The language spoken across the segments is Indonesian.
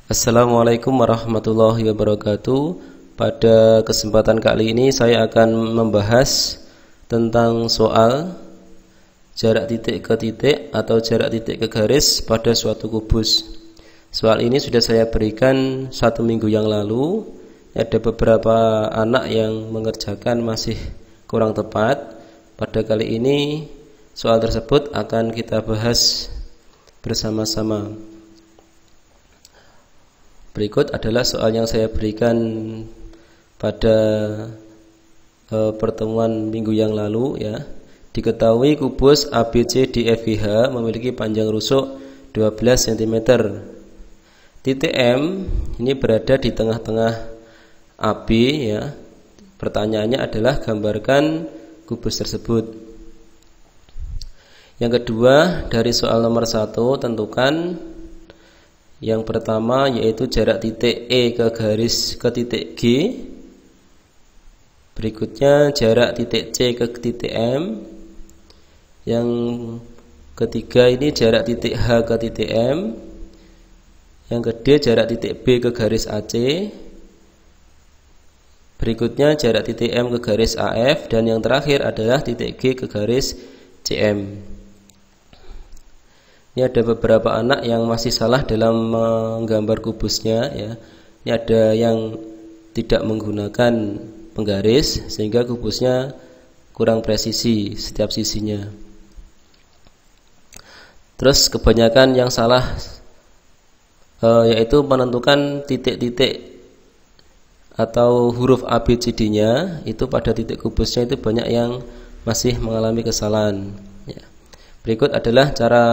Assalamualaikum warahmatullahi wabarakatuh. Pada kesempatan kali ini saya akan membahas tentang soal jarak titik ke titik atau jarak titik ke garis pada suatu kubus. Soal ini sudah saya berikan 1 minggu yang lalu. Ada beberapa anak yang mengerjakan masih kurang tepat. Pada kali ini soal tersebut akan kita bahas bersama-sama. Berikut adalah soal yang saya berikan pada pertemuan minggu yang lalu ya. Diketahui kubus ABCDFGH memiliki panjang rusuk 12 cm. Titik M ini berada di tengah-tengah AB ya. Pertanyaannya adalah gambarkan kubus tersebut. Yang kedua, dari soal nomor 1 tentukan yang pertama yaitu jarak titik E ke titik G. Berikutnya jarak titik C ke titik M. Yang ketiga ini jarak titik H ke titik M. Yang kedua jarak titik B ke garis AC. Berikutnya jarak titik M ke garis AF. Dan yang terakhir adalah titik G ke garis CM. Ini ada beberapa anak yang masih salah dalam menggambar kubusnya ya. Ini ada yang tidak menggunakan penggaris sehingga kubusnya kurang presisi setiap sisinya. Terus kebanyakan yang salah yaitu menentukan titik-titik atau huruf ABCD-nya itu pada titik kubusnya, itu banyak yang masih mengalami kesalahan ya. Berikut adalah cara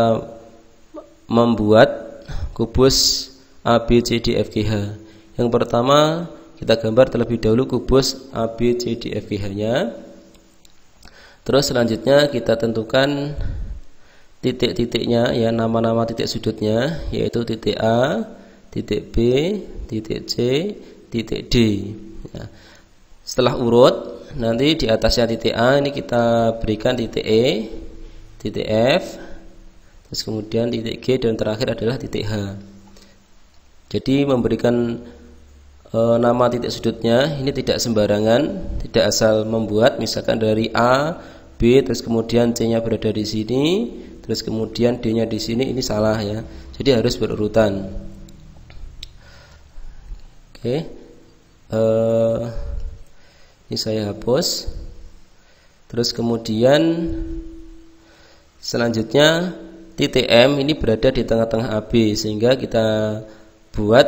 membuat kubus ABCDFGH. Yang pertama kita gambar terlebih dahulu kubus ABCDFGH-nya. Terus selanjutnya kita tentukan titik-titiknya ya, nama-nama titik sudutnya yaitu titik A, titik B, titik C, titik D ya. Setelah urut, nanti di atasnya titik A ini kita berikan titik E, titik F, terus kemudian titik G, dan terakhir adalah titik H. Jadi memberikan nama titik sudutnya ini tidak sembarangan, tidak asal membuat. Misalkan dari A, B, terus kemudian C-nya berada di sini, terus kemudian D-nya di sini, ini salah ya. Jadi harus berurutan. Oke, ini saya hapus. Terus kemudian selanjutnya titik M ini berada di tengah-tengah AB, sehingga kita buat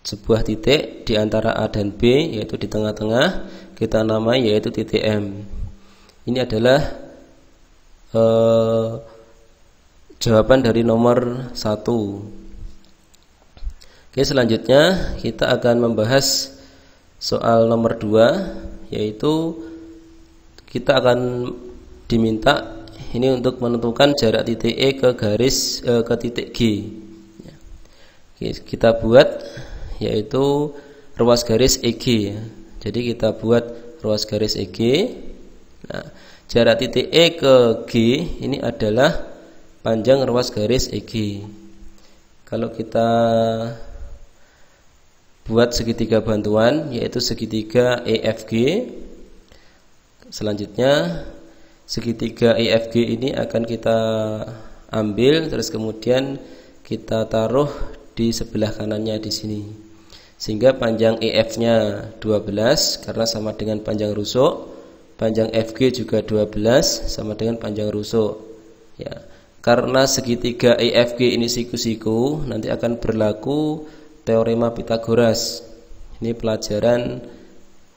sebuah titik di antara A dan B yaitu di tengah-tengah, kita namai yaitu titik M. Ini adalah jawaban dari nomor 1. Oke, selanjutnya kita akan membahas soal nomor 2, yaitu kita akan diminta ini untuk menentukan jarak titik E ke titik G. Kita buat yaitu ruas garis EG ya. Jadi kita buat ruas garis EG. Nah, jarak titik E ke G ini adalah panjang ruas garis EG. Kalau kita buat segitiga bantuan yaitu segitiga EFG. Selanjutnya segitiga EFG ini akan kita ambil, terus kemudian kita taruh di sebelah kanannya di sini, sehingga panjang EF-nya 12 karena sama dengan panjang rusuk, panjang FG juga 12 sama dengan panjang rusuk ya. Karena segitiga EFG ini siku-siku, nanti akan berlaku teorema Pythagoras. Ini pelajaran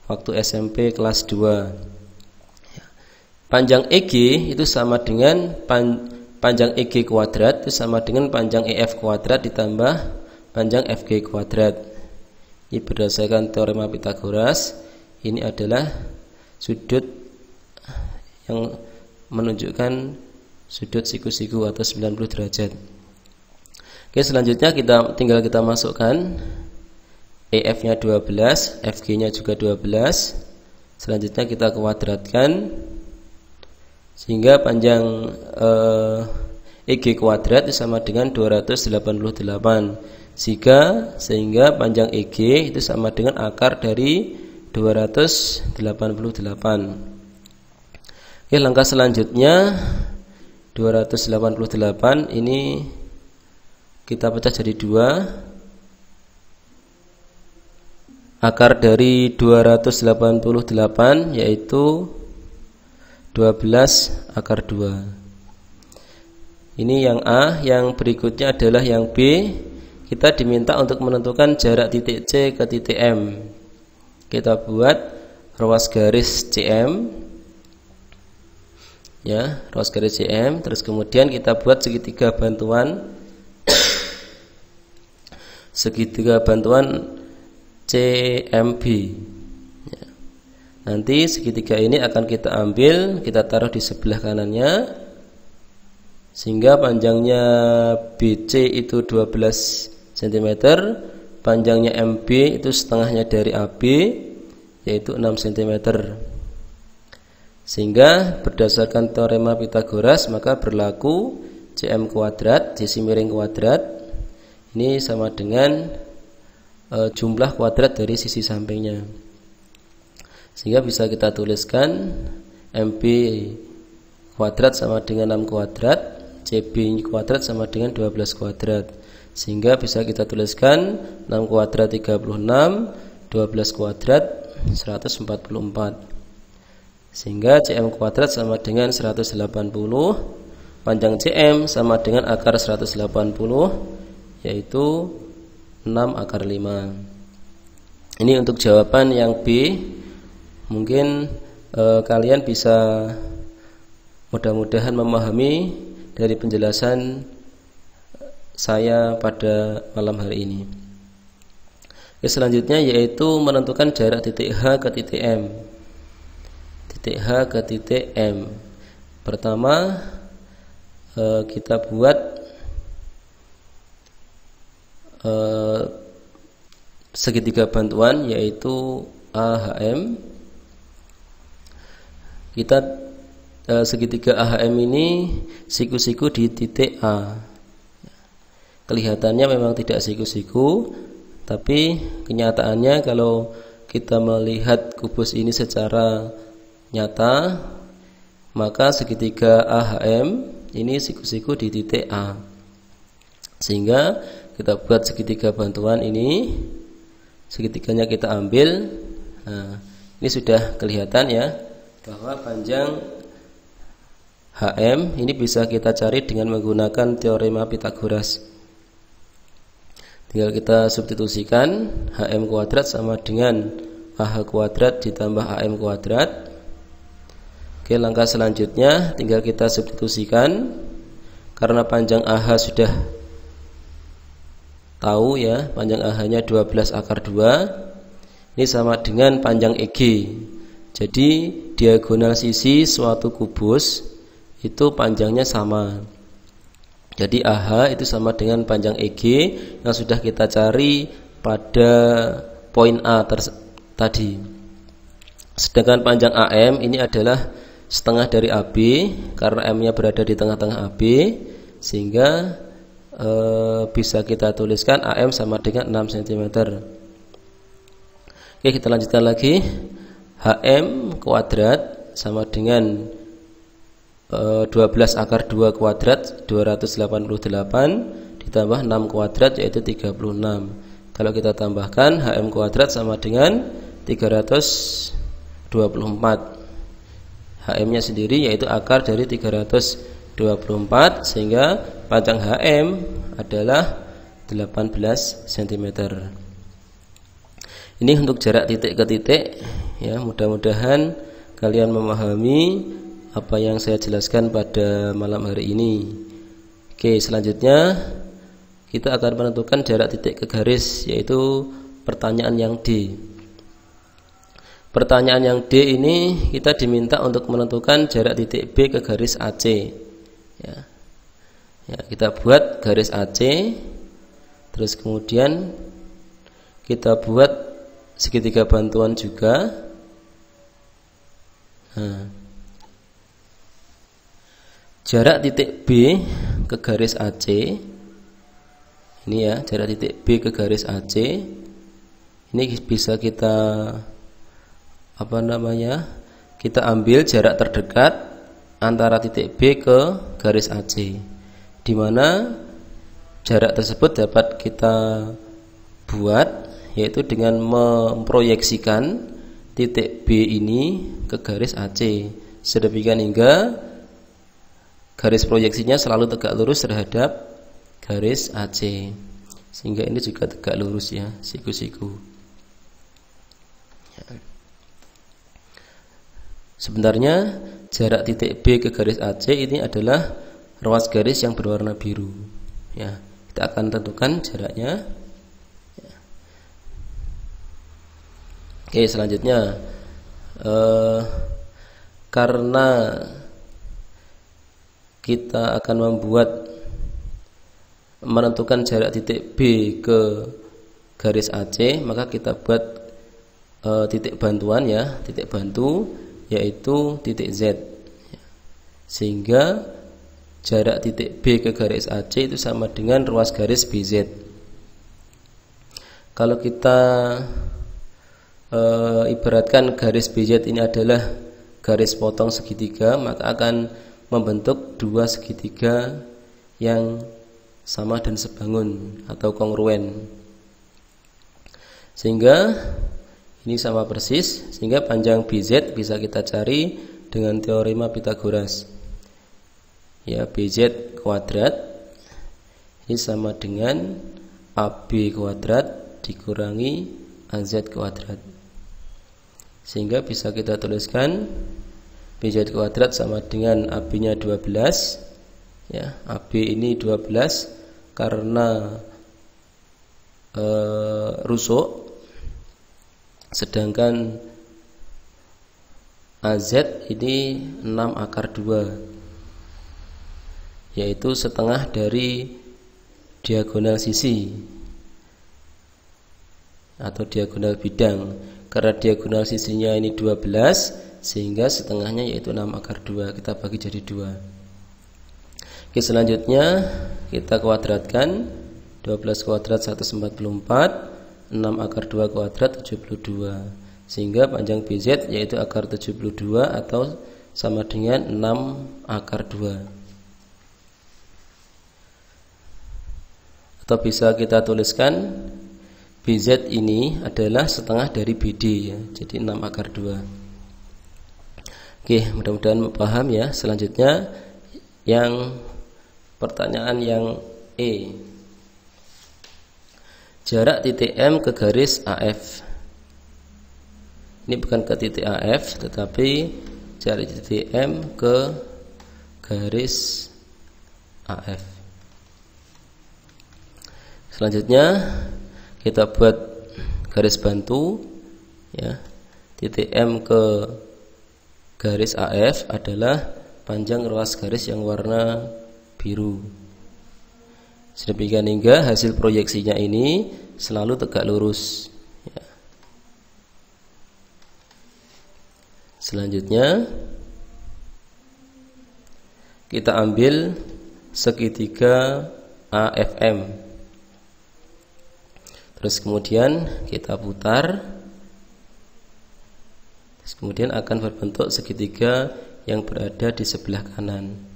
waktu SMP kelas 2. Panjang EG itu sama dengan panjang EG kuadrat itu sama dengan panjang EF kuadrat ditambah panjang FG kuadrat. Ini berdasarkan teorema Pythagoras. Ini adalah sudut yang menunjukkan sudut siku-siku atau 90 derajat. Oke, selanjutnya tinggal kita masukkan EF-nya 12, FG-nya juga 12. Selanjutnya kita kuadratkan sehingga panjang EG kuadrat sama dengan 288, sehingga panjang EG itu sama dengan akar dari 288. Oke, langkah selanjutnya 288 ini kita pecah jadi 2. Akar dari 288 yaitu 12 akar 2. Ini yang A. Yang berikutnya adalah yang B. Kita diminta untuk menentukan jarak titik C ke titik M. Kita buat ruas garis CM, ya, ruas garis CM. Terus kemudian kita buat segitiga bantuan CMB. Ya. Nanti segitiga ini akan kita ambil, kita taruh di sebelah kanannya, sehingga panjangnya BC itu 12 cm, panjangnya MB itu setengahnya dari AB, yaitu 6 cm. Sehingga berdasarkan teorema Pythagoras maka berlaku CM kuadrat, sisi miring kuadrat, ini sama dengan jumlah kuadrat dari sisi sampingnya. Sehingga bisa kita tuliskan MB kuadrat sama dengan 6 kuadrat, CB kuadrat sama dengan 12 kuadrat. Sehingga bisa kita tuliskan 6 kuadrat 36, 12 kuadrat 144. Sehingga CM kuadrat sama dengan 180, panjang CM sama dengan akar 180, yaitu 6 akar 5. Ini untuk jawaban yang B. Mungkin kalian bisa mudah-mudahan memahami dari penjelasan saya pada malam hari ini. Selanjutnya yaitu menentukan jarak titik H ke titik M. Titik H ke titik M. Pertama kita buat segitiga bantuan yaitu AHM. Kita segitiga AHM ini siku-siku di titik A. Kelihatannya memang tidak siku-siku, tapi kenyataannya kalau kita melihat kubus ini secara nyata, maka segitiga AHM ini siku-siku di titik A. Sehingga kita buat segitiga bantuan ini, segitiganya kita ambil. Nah, ini sudah kelihatan ya bahwa panjang HM ini bisa kita cari dengan menggunakan teorema Pythagoras. Tinggal kita substitusikan, HM kuadrat sama dengan AH kuadrat ditambah AM kuadrat. Oke, langkah selanjutnya tinggal kita substitusikan. Karena panjang AH sudah tahu ya, panjang AH-nya 12 akar 2. Ini sama dengan panjang EG. Jadi diagonal sisi suatu kubus itu panjangnya sama. Jadi AH itu sama dengan panjang EG yang sudah kita cari pada poin A tadi. Sedangkan panjang AM ini adalah setengah dari AB, karena M-nya berada di tengah-tengah AB, sehingga bisa kita tuliskan AM sama dengan 6 cm. Oke, kita lanjutkan lagi. HM kuadrat sama dengan 12 akar 2 kuadrat 288 ditambah 6 kuadrat yaitu 36. Kalau kita tambahkan HM kuadrat sama dengan 324. HM-nya sendiri yaitu akar dari 324, sehingga panjang HM adalah 18 cm. Ini untuk jarak titik ke titik ya, mudah-mudahan kalian memahami apa yang saya jelaskan pada malam hari ini. Oke, selanjutnya kita akan menentukan jarak titik ke garis, yaitu pertanyaan yang D. Pertanyaan yang D ini kita diminta untuk menentukan jarak titik B ke garis AC. Ya, kita buat garis AC, terus kemudian kita buat segitiga bantuan juga. Nah, jarak titik B ke garis AC Ini ya, jarak titik B ke garis AC. Ini bisa kita kita ambil jarak terdekat antara titik B ke garis AC, di mana jarak tersebut dapat kita buat yaitu dengan memproyeksikan titik B ini ke garis AC sedemikian hingga garis proyeksinya selalu tegak lurus terhadap garis AC, sehingga ini juga tegak lurus ya, siku-siku. Sebenarnya jarak titik B ke garis AC ini adalah ruas garis yang berwarna biru ya. Kita akan tentukan jaraknya. Oke, selanjutnya karena kita akan menentukan jarak titik B ke garis AC, maka kita buat titik bantuan ya, titik bantu yaitu titik Z, sehingga jarak titik B ke garis AC itu sama dengan ruas garis BZ. Kalau kita ibaratkan garis BZ ini adalah garis potong segitiga, maka akan membentuk dua segitiga yang sama dan sebangun atau kongruen, sehingga ini sama persis, sehingga panjang BZ bisa kita cari dengan teorema Pythagoras. Ya, BZ kuadrat ini sama dengan AB kuadrat dikurangi AZ kuadrat. Sehingga bisa kita tuliskan BZ kuadrat sama dengan AB-nya 12. Ya, AB ini 12 karena rusuk, sedangkan AZ ini 6 akar 2, yaitu setengah dari diagonal sisi atau diagonal bidang. Karena diagonal sisinya ini 12, sehingga setengahnya yaitu 6 akar 2. Kita bagi jadi 2. Oke, selanjutnya kita kuadratkan. 12 kuadrat 144, 6 akar 2 kuadrat 72, sehingga panjang BZ yaitu akar 72 atau sama dengan 6 akar 2. Atau bisa kita tuliskan BZ ini adalah setengah dari BD ya, jadi 6 akar 2. Oke, mudah-mudahan paham ya. Selanjutnya yang pertanyaan yang E, jarak titik M ke garis AF. Ini bukan ke titik AF, tetapi jarak titik M ke garis AF. Selanjutnya kita buat garis bantu ya. Titik M ke garis AF adalah panjang ruas garis yang warna biru. Sedemikian hingga hasil proyeksinya ini selalu tegak lurus ya. Selanjutnya kita ambil segitiga AFM, terus kemudian kita putar, terus kemudian akan berbentuk segitiga yang berada di sebelah kanan.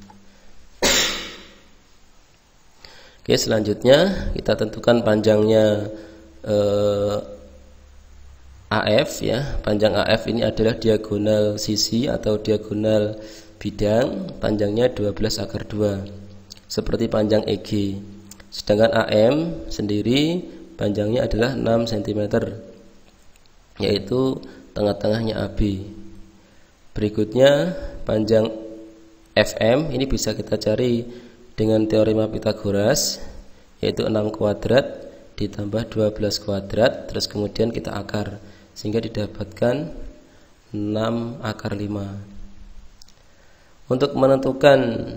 Oke, selanjutnya kita tentukan panjangnya AF ya. Panjang AF ini adalah diagonal sisi atau diagonal bidang, panjangnya 12 akar 2 seperti panjang EG. Sedangkan AM sendiri panjangnya adalah 6 cm, yaitu tengah-tengahnya AB. Berikutnya panjang FM ini bisa kita cari dengan teorema Pythagoras, yaitu 6 kuadrat ditambah 12 kuadrat, terus kemudian kita akar, sehingga didapatkan 6 akar 5. Untuk menentukan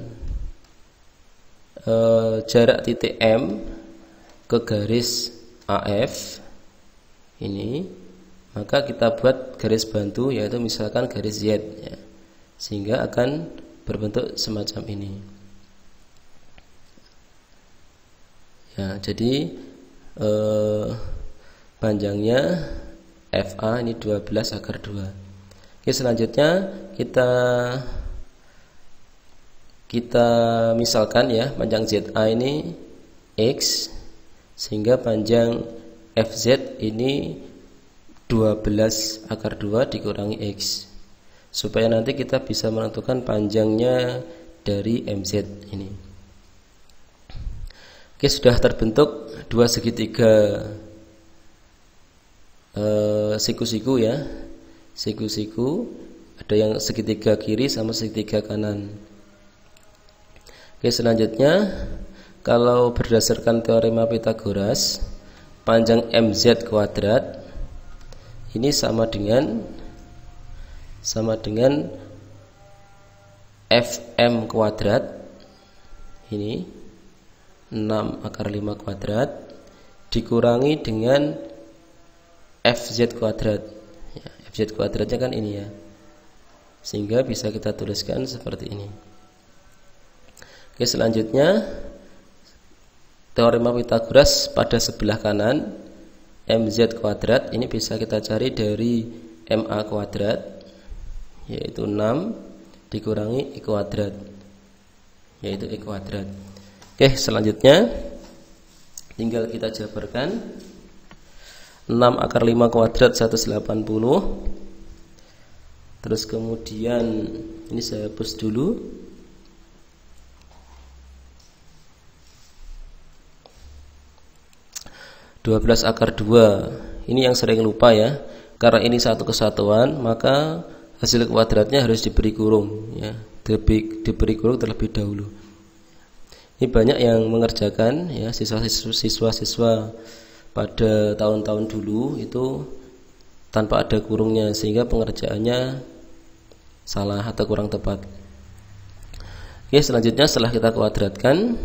jarak titik M ke garis AF ini, maka kita buat garis bantu, yaitu misalkan garis Z ya, sehingga akan berbentuk semacam ini Ya, jadi panjangnya FA ini 12 akar 2. Oke, selanjutnya kita misalkan ya, panjang ZA ini X, sehingga panjang FZ ini 12 akar 2 dikurangi X, supaya nanti kita bisa menentukan panjangnya dari MZ ini. Oke, sudah terbentuk dua segitiga siku-siku ya. Siku-siku ada yang segitiga kiri sama segitiga kanan. Oke, selanjutnya kalau berdasarkan teorema Pythagoras, panjang MZ kuadrat ini sama dengan FM kuadrat, ini 6 akar 5 kuadrat dikurangi dengan FZ kuadrat ya, FZ kuadratnya kan ini ya, sehingga bisa kita tuliskan seperti ini. Oke, selanjutnya teorema Pythagoras pada sebelah kanan MZ kuadrat ini bisa kita cari dari MA kuadrat, yaitu 6 dikurangi I kuadrat, yaitu I kuadrat. Oke, selanjutnya tinggal kita jabarkan. 6 akar 5 kuadrat 180. Terus kemudian ini saya hapus dulu. (12 akar 2). Ini yang sering lupa ya. Karena ini satu kesatuan, maka hasil kuadratnya harus diberi kurung ya. Diberi kurung terlebih dahulu. Ini banyak yang mengerjakan ya, siswa-siswa pada tahun-tahun dulu itu tanpa ada kurungnya, sehingga pengerjaannya salah atau kurang tepat. Oke, selanjutnya setelah kita kuadratkan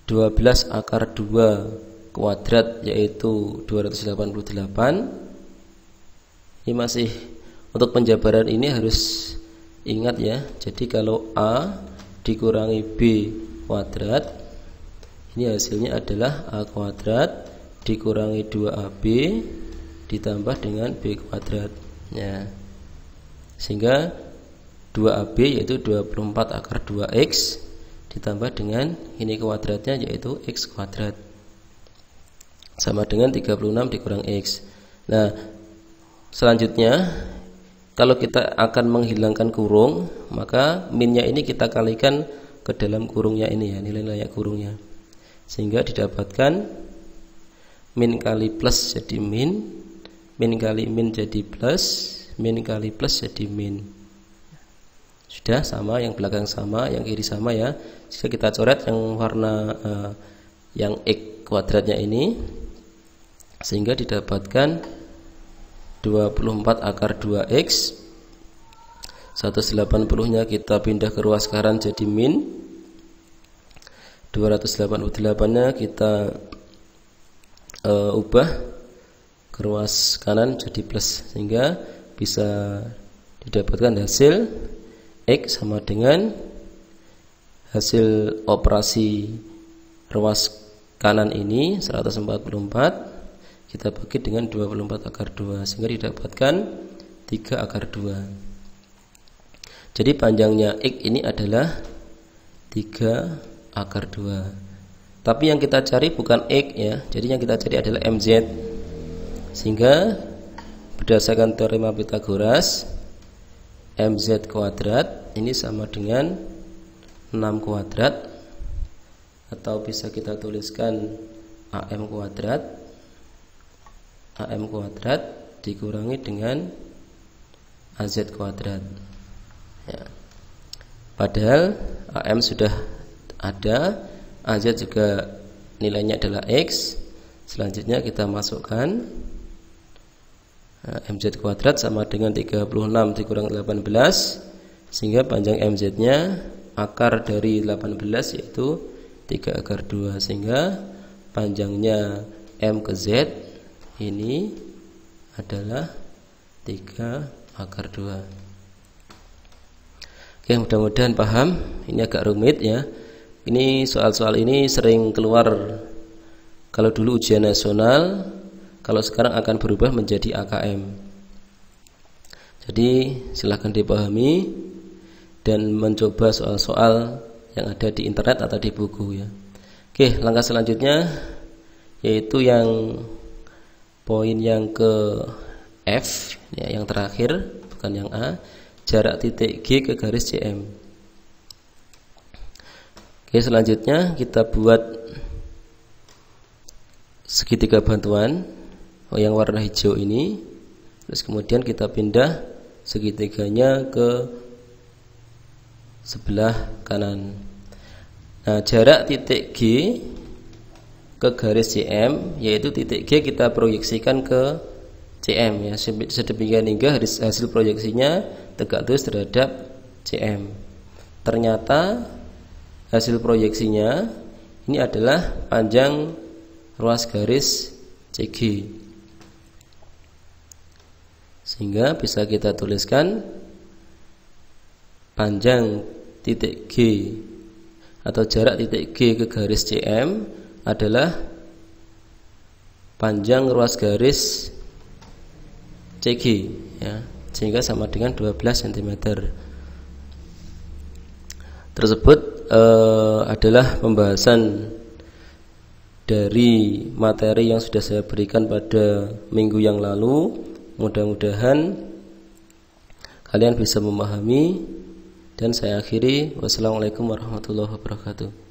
12 akar 2 kuadrat yaitu 288. Ini masih untuk penjabaran ini harus ingat ya. Jadi kalau A dikurangi B kuadrat, ini hasilnya adalah A kuadrat dikurangi 2AB ditambah dengan B kuadrat ya. Sehingga 2AB yaitu 24 akar 2X ditambah dengan ini kuadratnya yaitu X kuadrat sama dengan 36 dikurang X. Nah, selanjutnya kalau kita akan menghilangkan kurung, maka minnya ini kita kalikan ke dalam kurungnya ini ya, nilai-nilai kurungnya, sehingga didapatkan min kali plus jadi min, min kali min jadi plus, min kali plus jadi min. Sudah sama, yang belakang sama, yang kiri sama ya. Jika kita coret yang warna yang X kuadratnya ini, sehingga didapatkan 24 akar 2X. 180 nya kita pindah ke ruas kanan jadi min, 288 nya kita ubah ke ruas kanan jadi plus, sehingga bisa didapatkan hasil X sama dengan hasil operasi ruas kanan ini 144 kita bagi dengan 24 akar 2, sehingga didapatkan 3 akar 2. Jadi panjangnya X ini adalah 3 akar 2. Tapi yang kita cari bukan X ya. Jadi yang kita cari adalah MZ. Sehingga berdasarkan teorema Pythagoras, MZ kuadrat ini sama dengan 6 kuadrat, atau bisa kita tuliskan AM kuadrat dikurangi dengan AZ kuadrat ya. Padahal AM sudah ada, AZ juga nilainya adalah X. Selanjutnya kita masukkan MZ kuadrat sama dengan 36 dikurang 18, sehingga panjang MZ nya akar dari 18 yaitu 3 akar 2, sehingga panjangnya M ke Z ini adalah 3 akar 2. Oke, mudah-mudahan paham. Ini agak rumit ya. Ini soal-soal ini sering keluar Kalau dulu ujian nasional, kalau sekarang akan berubah menjadi AKM. Jadi silahkan dipahami dan mencoba soal-soal yang ada di internet atau di buku ya. Oke, langkah selanjutnya yaitu yang poin yang ke F ya, yang terakhir bukan yang A, jarak titik G ke garis CM. Oke, selanjutnya kita buat segitiga bantuan yang warna hijau ini, terus kemudian kita pindah segitiganya ke sebelah kanan. Nah, jarak titik G ke garis CM, yaitu titik G kita proyeksikan ke CM ya, sedemikian hingga hasil proyeksinya tegak lurus terhadap CM. Ternyata hasil proyeksinya ini adalah panjang ruas garis CG, sehingga bisa kita tuliskan panjang titik G atau jarak titik G ke garis CM adalah panjang ruas garis CG ya, sehingga sama dengan 12 cm. Tersebut adalah pembahasan dari materi yang sudah saya berikan pada minggu yang lalu. Mudah-mudahan kalian bisa memahami, dan saya akhiri. Wassalamualaikum warahmatullahi wabarakatuh.